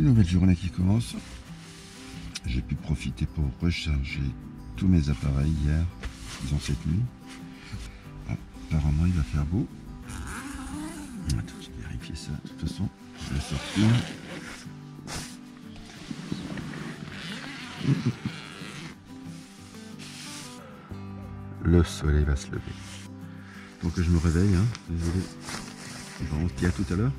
nouvelle journée qui commence. J'ai pu profiter pour recharger tous mes appareils hier, disons cette nuit. Apparemment il va faire beau. Attends, je vais vérifier ça. De toute façon, je vais sortir. Le soleil va se lever. Donc je me réveille, hein. Désolé. Bon, on se dit à tout à l'heure.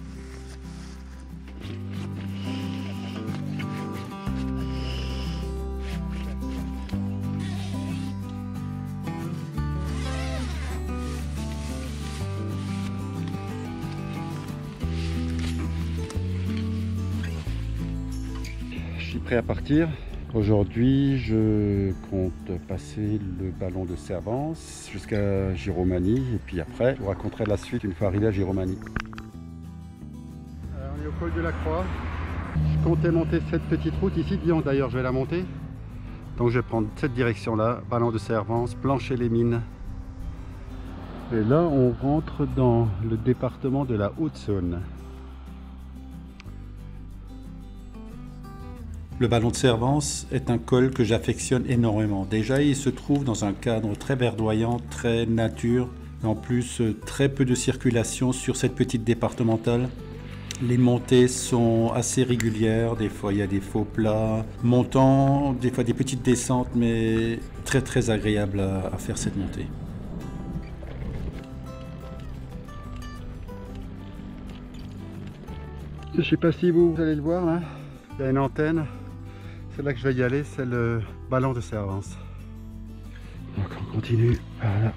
Je suis prêt à partir. Aujourd'hui, je compte passer le ballon de Servance jusqu'à Giromagny et puis après, je vous raconterai la suite une fois arrivé à Giromagny. On est au col de la Croix. Je comptais monter cette petite route ici. D'ailleurs, je vais la monter. Donc, je vais prendre cette direction-là, ballon de Servance, Plancher-les-Mines. Et là, on rentre dans le département de la Haute-Saône. Le ballon de Servance est un col que j'affectionne énormément. Déjà, il se trouve dans un cadre très verdoyant, très nature. En plus, très peu de circulation sur cette petite départementale. Les montées sont assez régulières. Des fois, il y a des faux plats montants, des fois des petites descentes, mais très agréable à faire cette montée. Je ne sais pas si vous allez le voir là. Il y a une antenne. C'est là que je vais y aller, c'est le ballon de Servance. Donc on continue. Voilà.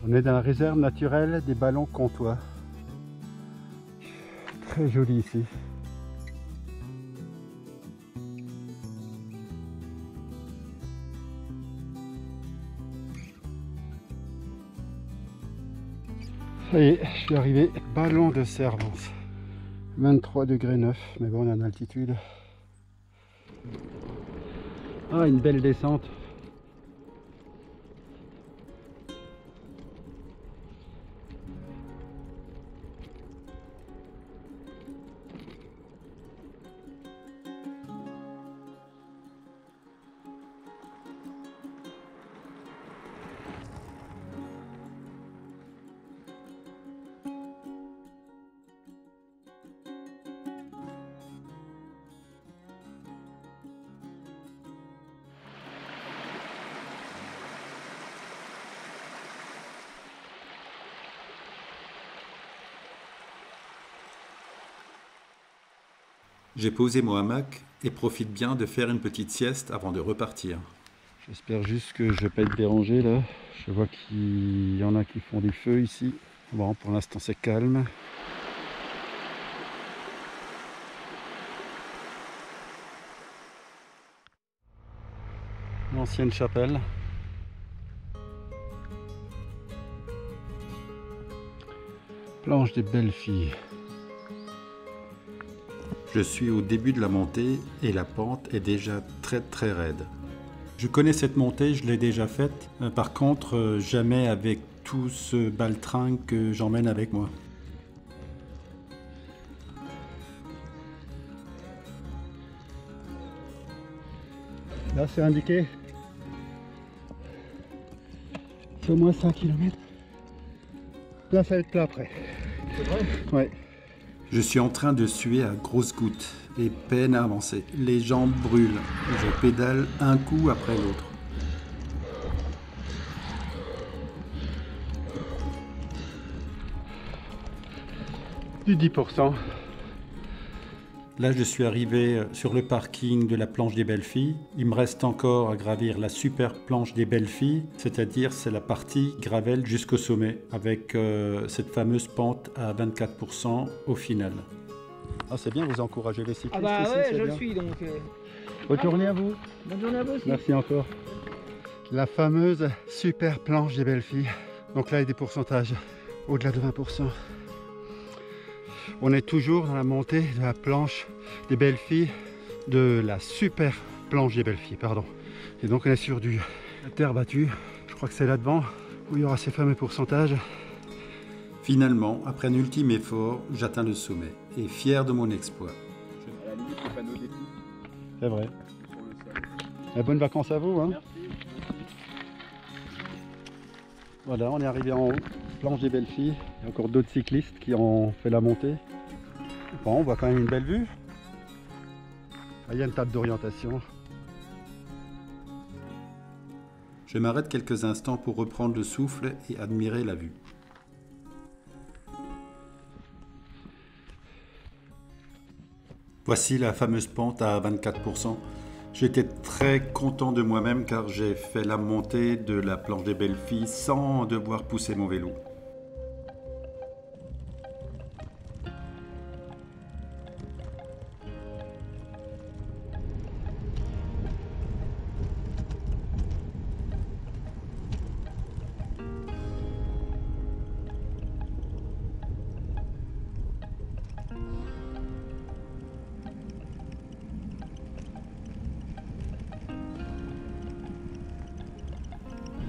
On est dans la réserve naturelle des ballons comtois. Très joli ici. Ça y est, je suis arrivé. Ballon de Servance. 23 degrés 9, mais bon, on est en altitude. Ah, une belle descente. J'ai posé mon hamac et profite bien de faire une petite sieste avant de repartir. J'espère juste que je ne vais pas être dérangé là. Je vois qu'il y en a qui font des feux ici. Bon, pour l'instant c'est calme. L'ancienne chapelle. Planche des belles filles. Je suis au début de la montée et la pente est déjà très raide. Je connais cette montée, je l'ai déjà faite. Par contre, jamais avec tout ce baltringue que j'emmène avec moi. Là, c'est indiqué. C'est au moins 5 km. Là, ça va être là après. C'est vrai ? Ouais. Je suis en train de suer à grosses gouttes et peine à avancer. Les jambes brûlent. Je pédale un coup après l'autre. Du 10%. Là, je suis arrivé sur le parking de la planche des Belles Filles. Il me reste encore à gravir la super planche des Belles Filles, c'est-à-dire c'est la partie gravel jusqu'au sommet, avec cette fameuse pente à 24% au final. Ah, c'est bien, vous encouragez les cyclistes. Ah bah ici, ouais, je bien. le suis donc. Bonne journée à vous. Bonne journée à vous aussi. Merci encore. La fameuse super planche des Belles Filles. Donc là, il y a des pourcentages au-delà de 20%. On est toujours dans la montée de la planche des Belles Filles, de la super planche des Belles Filles, pardon. Et donc on est sur du terre battue. Je crois que c'est là-devant où il y aura ces fameux pourcentages. Finalement, après un ultime effort, j'atteins le sommet et fier de mon exploit. À la limite, le panneau C'est vrai. Et bonnes vacances à vous. Hein. Merci. Voilà, on est arrivé en haut. Planche des belles filles. Il y a encore d'autres cyclistes qui ont fait la montée. Bon, on voit quand même une belle vue. Ah, il y a une table d'orientation. Je m'arrête quelques instants pour reprendre le souffle et admirer la vue. Voici la fameuse pente à 24%. J'étais très content de moi-même car j'ai fait la montée de la planche des belles filles sans devoir pousser mon vélo.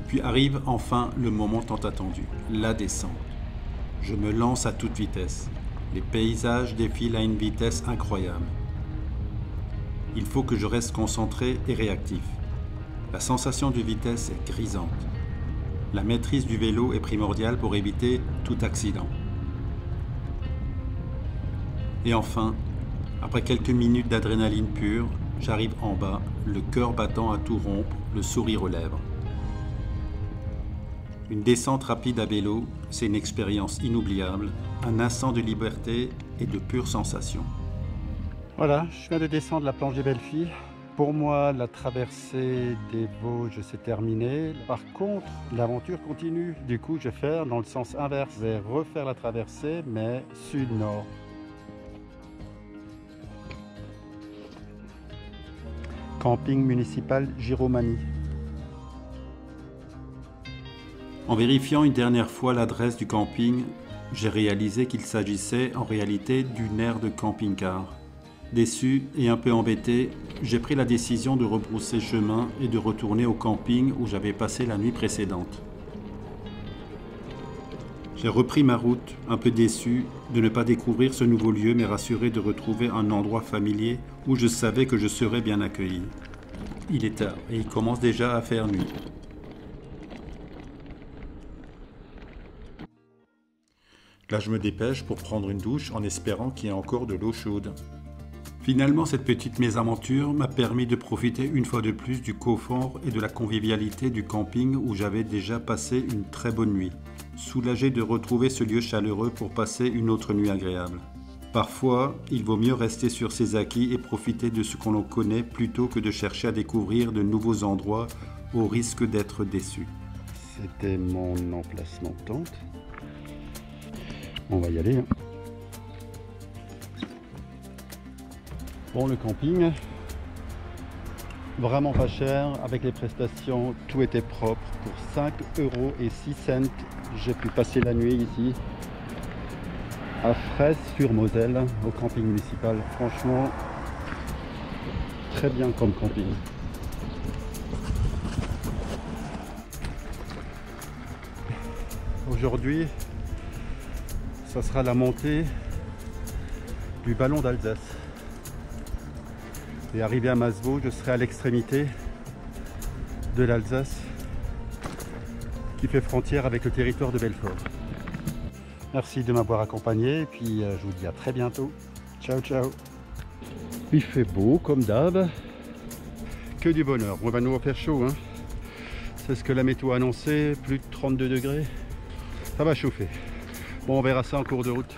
Puis arrive enfin le moment tant attendu, la descente. Je me lance à toute vitesse. Les paysages défilent à une vitesse incroyable. Il faut que je reste concentré et réactif. La sensation de vitesse est grisante. La maîtrise du vélo est primordiale pour éviter tout accident. Et enfin, après quelques minutes d'adrénaline pure, j'arrive en bas, le cœur battant à tout rompre, le sourire aux lèvres. Une descente rapide à vélo, c'est une expérience inoubliable, un instant de liberté et de pure sensation. Voilà, je viens de descendre la planche des belles filles. Pour moi, la traversée des Vosges s'est terminée. Par contre, l'aventure continue. Du coup, je vais faire dans le sens inverse. Je vais refaire la traversée, mais sud-nord. Camping municipal Giromagny. En vérifiant une dernière fois l'adresse du camping, j'ai réalisé qu'il s'agissait en réalité d'une aire de camping-car. Déçu et un peu embêté, j'ai pris la décision de rebrousser chemin et de retourner au camping où j'avais passé la nuit précédente. J'ai repris ma route, un peu déçu de ne pas découvrir ce nouveau lieu, mais rassuré de retrouver un endroit familier où je savais que je serais bien accueilli. Il est tard et il commence déjà à faire nuit. Là, je me dépêche pour prendre une douche en espérant qu'il y ait encore de l'eau chaude. Finalement, cette petite mésaventure m'a permis de profiter une fois de plus du confort et de la convivialité du camping où j'avais déjà passé une très bonne nuit. Soulagé de retrouver ce lieu chaleureux pour passer une autre nuit agréable. Parfois, il vaut mieux rester sur ses acquis et profiter de ce qu'on connaît plutôt que de chercher à découvrir de nouveaux endroits au risque d'être déçu. C'était mon emplacement de tente. On va y aller. Hein. Bon, le camping, vraiment pas cher, avec les prestations, tout était propre. Pour 5 € et 6 cents, j'ai pu passer la nuit ici, à Fraisse-sur-Moselle, au camping municipal. Franchement, très bien comme camping. Aujourd'hui, ça sera la montée du ballon d'Alsace. Et arrivé à Masevaux, je serai à l'extrémité de l'Alsace qui fait frontière avec le territoire de Belfort. Merci de m'avoir accompagné et puis je vous dis à très bientôt. Ciao ciao. Il fait beau comme d'hab. Que du bonheur. On va nous faire chaud. Hein. C'est ce que la météo a annoncé. Plus de 32 degrés. Ça va chauffer. Bon, on verra ça en cours de route.